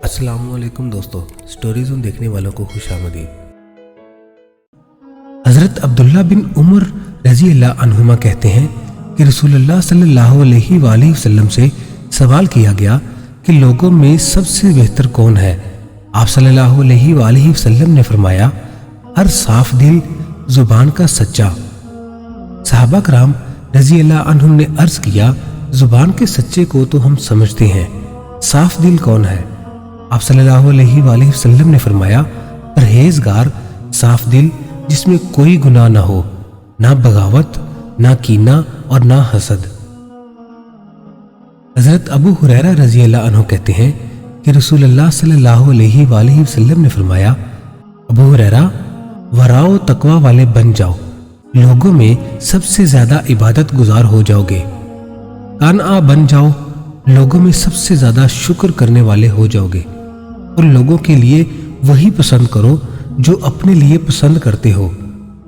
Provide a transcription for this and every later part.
अस्सलाम वालेकुम दोस्तों, स्टोरी ज़ोन देखने वालों को खुश आमदीद। हज़रत अब्दुल्ला बिन उमर रज़ी अल्लाह अन्हुमा कहते हैं कि रसूलुल्लाह सल्लल्लाहु अलैहि वसल्लम से सवाल किया गया कि लोगों में सबसे बेहतर कौन है। आप सल्लल्लाहु अलैहि वसल्लम ने फरमाया, हर साफ दिल, जुबान का सच्चा। सहाबा कराम रज़ी अल्लाह अन्हुम ने अर्ज़ किया, जुबान के सच्चे को तो हम समझते हैं, साफ दिल कौन है। आप सल्लल्लाहु अलैहि वसल्लम ने फरमाया, परहेजगार, साफ दिल जिसमें कोई गुनाह ना हो, ना बगावत, ना कीना और ना हसद। हज़रत अबू हुरैरा रज़ी अल्लाह अन्हु कहते हैं कि रसूलुल्लाह सल्लल्लाहु अलैहि वसल्लम ने फरमाया, अबू हुरैरा, वराओ तकवा वाले बन जाओ, लोगों में सबसे ज्यादा इबादत गुजार हो जाओगे। कानआ बन जाओ, लोगों में सबसे ज्यादा शुक्र करने वाले हो जाओगे। और लोगों के लिए वही पसंद करो जो अपने लिए पसंद करते हो,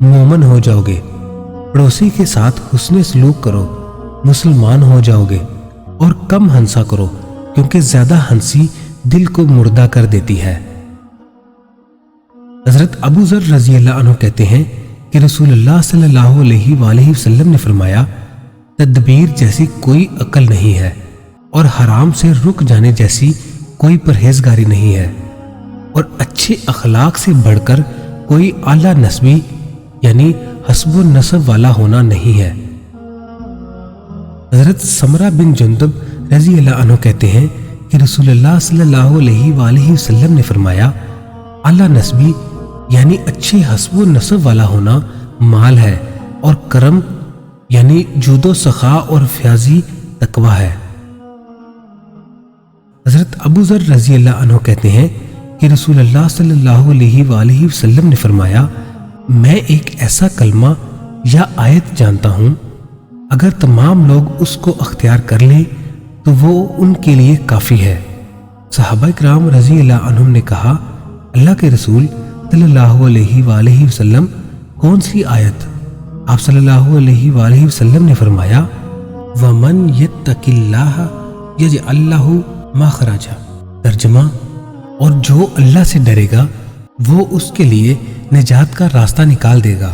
मोमन हो जाओगे। पड़ोसी के साथ हुस्ने सलूक करो, मुसलमान हो जाओगे। और कम हंसा करो, क्योंकि ज्यादा हंसी दिल को मुर्दा कर देती है। हजरत अबू ज़र रज़ी अल्लाह अन्हु कहते हैं कि रसूलुल्लाह सल्लल्लाहु अलैहि वसल्लम ने फरमाया, तदबीर जैसी कोई अकल नहीं है और हराम से रुक जाने जैसी कोई परहेजगारी नहीं है, और अच्छे अखलाक से बढ़कर कोई आला नस्बी यानी हस्ब नसब वाला होना नहीं है। हजरत समरा बिन जुंदब रज़ी अल्लाह अन्हु कहते हैं कि रसूलुल्लाह सल्लल्लाहु अलैहि वसल्लम ने फरमाया, आला नस्बी यानी अच्छे हस्ब नसब वाला होना माल है, और करम यानी जूदो सखा और फ्याजी तकवा है। हजरत अबू ज़र रज़ी अल्लाह अन्हु कहते हैं कि रसूलुल्लाह सल्लल्लाहु अलैहि वसल्लम ने फरमाया, मैं एक ऐसा कलमा या आयत जानता हूँ, अगर तमाम लोग उसको अख्तियार कर लें तो वो उनके लिए काफ़ी है। सहाबा किराम रज़ी अल्लाह अन्हुम ने कहा, अल्लाह के रसूल सल्लल्लाहु अलैहि वसल्लम, कौन सी आयत? आप सल्लल्लाहु अलैहि वसल्लम ने फरमाया, वमन यत्तकिल्लाह यजअल लहु मखरजा। तर्जुमा, और जो अल्लाह से डरेगा वो उसके लिए निजात का रास्ता निकाल देगा।